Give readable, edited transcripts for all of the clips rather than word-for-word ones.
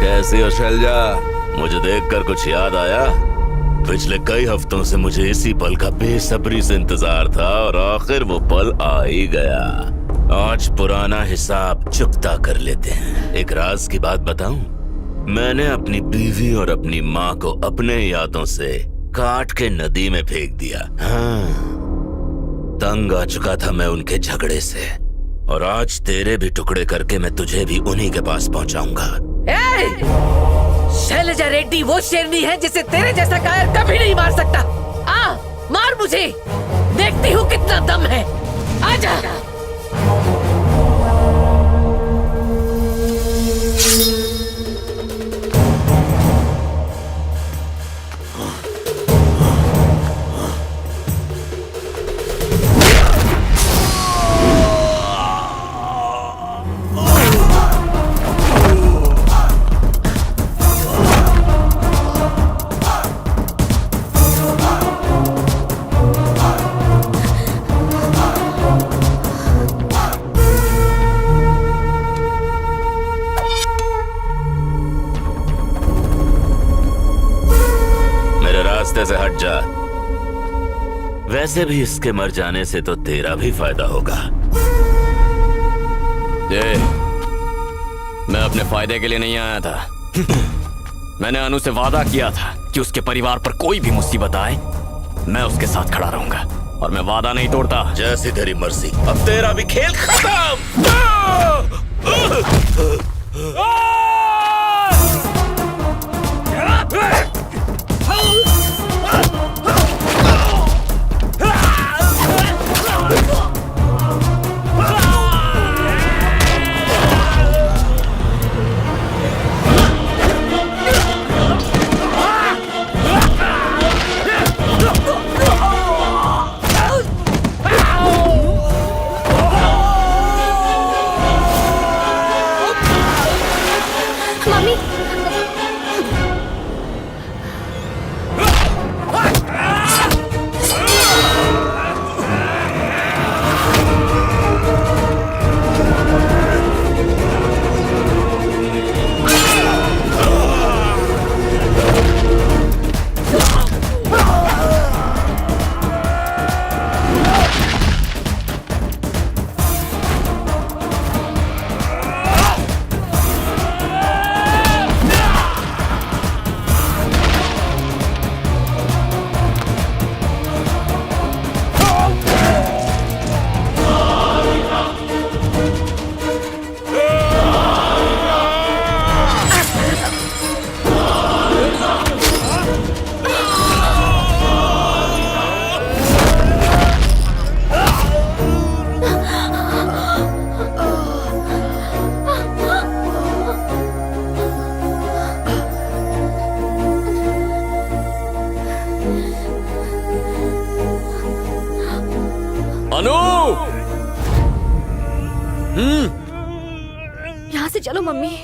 कैसी हो शैलजा? मुझे देखकर कुछ याद आया? पिछले कई हफ्तों से मुझे इसी पल का बेसब्री से इंतजार था और आखिर वो पल आ ही गया। आज पुराना हिसाब चुकता कर लेते हैं। एक राज की बात बताऊं? मैंने अपनी बीवी और अपनी माँ को अपने यादों से काट के नदी में फेंक दिया। हाँ, तंग आ चुका था मैं उनके झगड़े से, और आज तेरे भी टुकड़े करके मैं तुझे भी उन्हीं के पास पहुंचाऊंगा। शैलजा रेड्डी वो शेरनी है जिसे तेरे जैसा कायर कभी नहीं मार सकता। आ, मार मुझे, देखती हूँ कितना दम है। आजा। से हट जा। वैसे भी इसके मर जाने से तो तेरा भी फायदा होगा। मैं अपने फायदे के लिए नहीं आया था। मैंने अनु से वादा किया था कि उसके परिवार पर कोई भी मुसीबत आए मैं उसके साथ खड़ा रहूंगा, और मैं वादा नहीं तोड़ता। जैसी तेरी मर्जी, अब तेरा भी खेल खत्म। यहाँ से चलो मम्मी।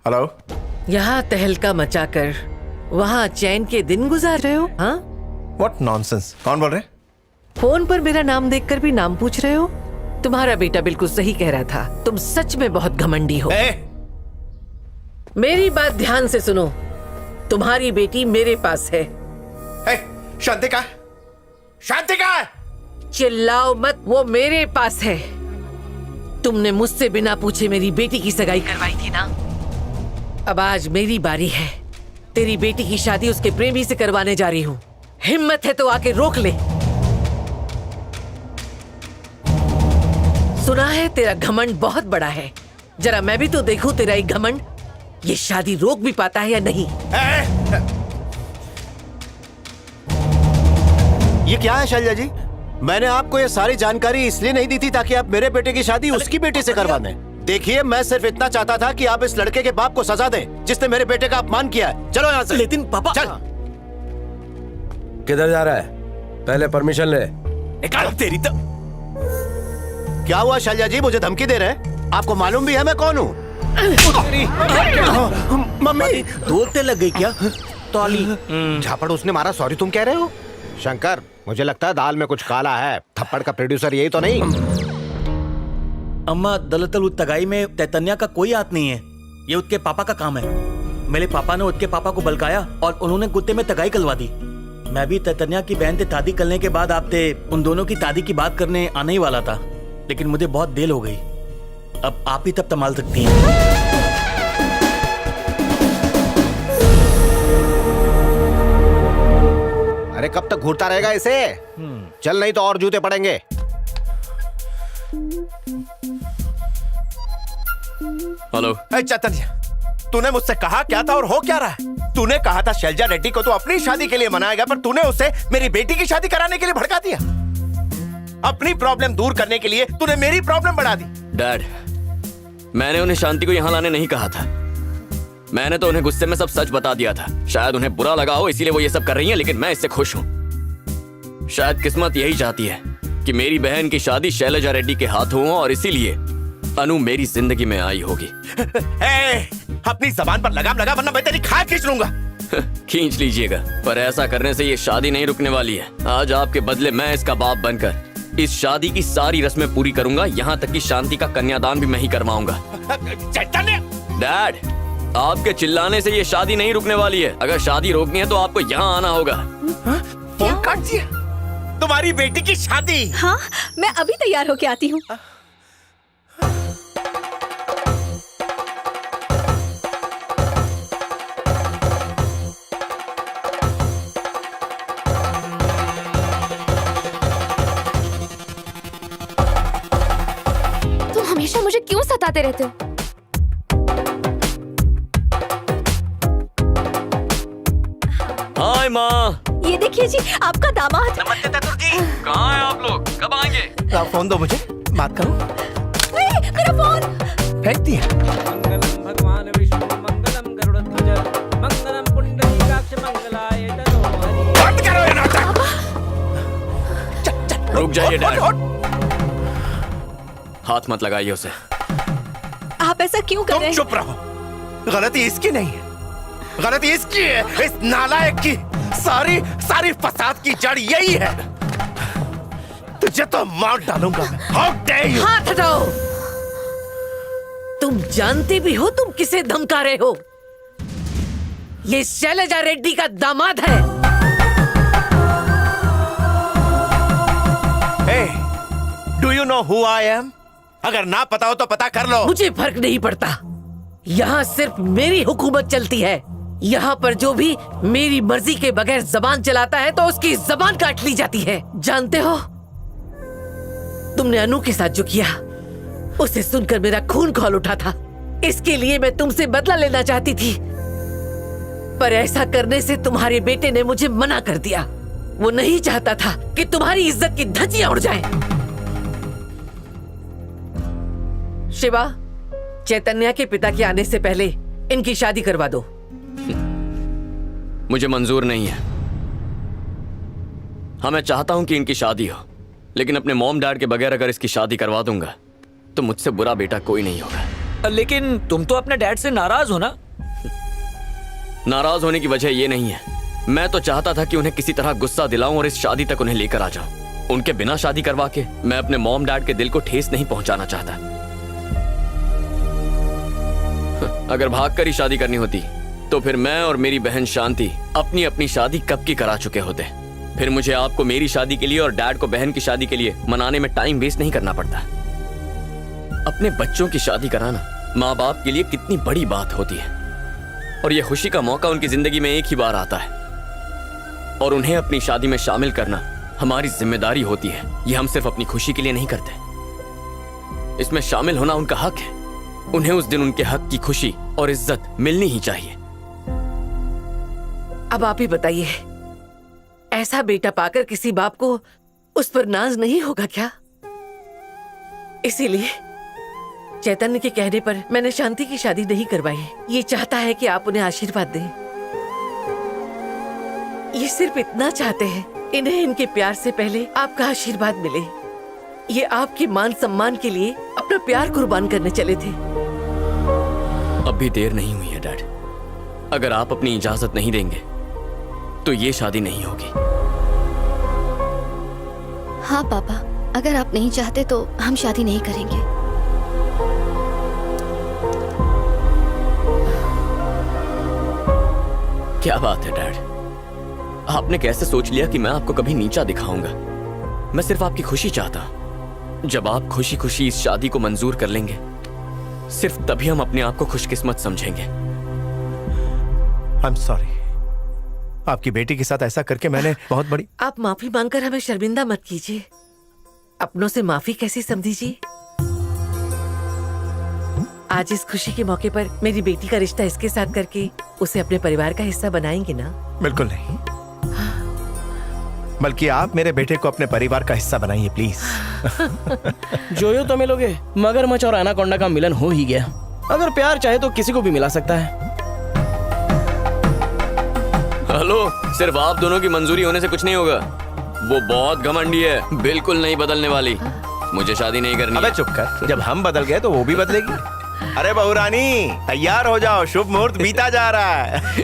हेलो। यहाँ तहलका मचाकर वहाँ चैन के दिन गुजार रहे हो? हाँ, व्हाट नॉनसेंस। कौन बोल रहे? फोन पर मेरा नाम देखकर भी नाम पूछ रहे हो? तुम्हारा बेटा बिल्कुल सही कह रहा था, तुम सच में बहुत घमंडी हो। मेरी बात ध्यान से सुनो, तुम्हारी बेटी मेरे पास है। शांति का, शांति का। चिल्लाओ मत, वो मेरे पास है। तुमने मुझसे बिना पूछे मेरी बेटी की सगाई करवाई थी ना। अब आज मेरी बारी है। तेरी बेटी की शादी उसके प्रेमी से करवाने जा रही हूँ। हिम्मत है तो आके रोक ले। सुना है तेरा घमंड बहुत बड़ा है। जरा मैं भी तो देखूं तेरा एक घमंड ये शादी रोक भी पाता है या नहीं। ये क्या है शैलजा जी? मैंने आपको ये सारी जानकारी इसलिए नहीं दी थी ताकि आप मेरे बेटे की शादी उसकी बेटी से करवा दें। देखिए, मैं सिर्फ इतना चाहता था कि आप इस लड़के के बाप को सजा दें जिसने मेरे बेटे का अपमान किया है। चलो यहाँ से। लेकिन पापा, चल। किधर जा रहा है? पहले परमिशन ले। निकाल तेरी तो। क्या हुआ शैलजा जी, मुझे धमकी दे रहे हैं? आपको मालूम भी है मैं कौन हूँ? मम्मी, बोलते लग गई क्या? तौली झापड़ उसने मारा, सॉरी तुम कह रहे हो? शंकर, मुझे लगता है दाल में कुछ काला है। थप्पड़ का प्रोड्यूसर यही तो नहीं? अम्मा, दरअसल उस तगाई में तैतन्या का कोई हाथ नहीं है। ये उसके पापा का काम है। मेरे पापा ने उसके पापा को बलकाया और उन्होंने गुत्ते में तगाई करवा दी। मैं भी तैतन्या की बहन से शादी करने के बाद आपसे उन दोनों की शादी की बात करने आने ही वाला था, लेकिन मुझे बहुत देर हो गई। अब आप ही तब संभाल सकती हैं। अरे कब तक घूरता रहेगा इसे? चल, नहीं तो और जूते पड़ेंगे। हेलो। चैतन्य, तूने मुझसे कहा क्या था और हो क्या रहा है? तूने कहा था शैलजा रेड्डी को तो अपनी शादी के लिए मनाएगा, पर तूने उसे मेरी बेटी की शादी कराने के लिए भड़का दिया। अपनी प्रॉब्लम दूर करने के लिए तूने मेरी प्रॉब्लम बढ़ा दी। डैड, मैंने उन्हें शांति को यहाँ लाने नहीं कहा था। मैंने तो उन्हें गुस्से में सब सच बता दिया था। शायद उन्हें बुरा लगा हो इसीलिए वो ये सब कर रही हैं, लेकिन मैं इससे खुश हूँ। शायद किस्मत यही चाहती है कि मेरी बहन की शादी शैलजा रेड्डी के हाथ हो और इसीलिए अनु मेरी जिंदगी में आई होगी। अपनी जबान पर लगाम लगा, वरना मैं तेरी खाल खींच लूंगा। खींच लीजिएगा, पर ऐसा करने से ये शादी नहीं रुकने वाली है। आज आपके बदले मैं इसका बाप बनकर इस शादी की सारी रस्में पूरी करूंगा, यहाँ तक कि शांति का कन्यादान भी मैं ही करवाऊंगा। डैड, आपके चिल्लाने से ये शादी नहीं रुकने वाली है। अगर शादी रोकनी है तो आपको यहाँ आना होगा। फोन काट दिया। तुम्हारी बेटी की शादी? हाँ, मैं अभी तैयार होके आती हूँ। तुम हमेशा मुझे क्यों सताते रहते हो? हाय माँ। ये देखिए जी, आपका दामाद। नमस्ते चतुर जी। कहाँ हैं आप लोग? कब आएंगे? फोन दो मुझे, बात करूं। मेरा फोन फेंक दिया। मंगलम भगवान विष्णु मंगलम गरुड़ध्वज मंगलम पुंडरीकाक्ष मंगलाय तनोहरि। बंद करो ये नाटक। रुक जाइए डैड, हाथ मत लगाइए उसे। आप ऐसा क्यों कर रहे हैं? चुप रहो। गलती इसकी नहीं है, गलती इसकी है, इस नालायक की। सारी फसाद की जड़ यही है। तुझे तो मार डालूंगा मैं। How dare you? हाथ हटाओ। तुम जानते भी हो तुम किसे धमका रहे हो? ये शैलजा रेड्डी का दामाद है। Hey, do you know who I am? अगर ना पता हो तो पता कर लो। मुझे फर्क नहीं पड़ता। यहाँ सिर्फ मेरी हुकूमत चलती है। यहाँ पर जो भी मेरी मर्जी के बगैर जबान चलाता है तो उसकी जबान काट ली जाती है। जानते हो, तुमने अनु के साथ जो किया उसे सुनकर मेरा खून खौल उठा था। इसके लिए मैं तुमसे बदला लेना चाहती थी, पर ऐसा करने से तुम्हारे बेटे ने मुझे मना कर दिया। वो नहीं चाहता था कि तुम्हारी इज्जत की धज्जियां उड़ जाएं। शिवा, चैतन्या के पिता के आने से पहले इनकी शादी करवा दो। मुझे मंजूर नहीं है। हाँ, मैं चाहता हूं कि इनकी शादी हो, लेकिन अपने मॉम डैड के बगैर अगर इसकी शादी करवा दूंगा तो मुझसे बुरा बेटा कोई नहीं होगा। लेकिन तुम तो अपने डैड से नाराज हो ना? नाराज होने की वजह ये नहीं है। मैं तो चाहता था कि उन्हें किसी तरह गुस्सा दिलाऊं और इस शादी तक उन्हें लेकर आ जाऊं। उनके बिना शादी करवा के मैं अपने मॉम डैड के दिल को ठेस नहीं पहुंचाना चाहता। अगर भागकर ही शादी करनी होती तो फिर मैं और मेरी बहन शांति अपनी अपनी शादी कब की करा चुके होते। फिर मुझे आपको मेरी शादी के लिए और डैड को बहन की शादी के लिए मनाने में टाइम वेस्ट नहीं करना पड़ता। अपने बच्चों की शादी कराना माँ बाप के लिए कितनी बड़ी बात होती है, और यह खुशी का मौका उनकी जिंदगी में एक ही बार आता है, और उन्हें अपनी शादी में शामिल करना हमारी जिम्मेदारी होती है। यह हम सिर्फ अपनी खुशी के लिए नहीं करते, इसमें शामिल होना उनका हक है। उन्हें उस दिन उनके हक की खुशी और इज्जत मिलनी ही चाहिए। अब आप ही बताइए, ऐसा बेटा पाकर किसी बाप को उस पर नाज नहीं होगा क्या? इसीलिए चैतन्य के कहने पर मैंने शांति की शादी नहीं करवाई। ये चाहता है कि आप उन्हें आशीर्वाद दें। ये सिर्फ इतना चाहते हैं, इन्हें इनके प्यार से पहले आपका आशीर्वाद मिले। ये आपके मान सम्मान के लिए अपना प्यार कुर्बान करने चले थे। अब भी देर नहीं हुई है डैड। अगर आप अपनी इजाजत नहीं देंगे तो ये शादी नहीं होगी। हाँ पापा, अगर आप नहीं चाहते तो हम शादी नहीं करेंगे। क्या बात है डैड, आपने कैसे सोच लिया कि मैं आपको कभी नीचा दिखाऊंगा? मैं सिर्फ आपकी खुशी चाहता हूं। जब आप खुशी खुशी इस शादी को मंजूर कर लेंगे, सिर्फ तभी हम अपने आप को खुशकिस्मत समझेंगे। आई एम सॉरी, आपकी बेटी के साथ ऐसा करके मैंने बहुत बड़ी। आप माफी मांगकर हमें शर्मिंदा मत कीजिए। अपनों से माफी कैसी समझीजिए। आज इस खुशी के मौके पर मेरी बेटी का रिश्ता इसके साथ करके उसे अपने परिवार का हिस्सा बनाएंगे ना? बिल्कुल नहीं, बल्कि आप मेरे बेटे को अपने परिवार का हिस्सा बनाइए प्लीज। जोयो तो मिलोगे, मगरमच्छ और एनाकोंडा का मिलन हो ही गया। अगर प्यार चाहे तो किसी को भी मिला सकता है। हेलो, सिर्फ आप दोनों की मंजूरी होने से कुछ नहीं होगा। वो बहुत घमंडी है, बिल्कुल नहीं बदलने वाली। मुझे शादी नहीं करनी। अबे चुप कर, जब हम बदल गए तो वो भी बदलेगी। अरे बहू रानी, तैयार हो जाओ, शुभ मुहूर्त बीता जा रहा है।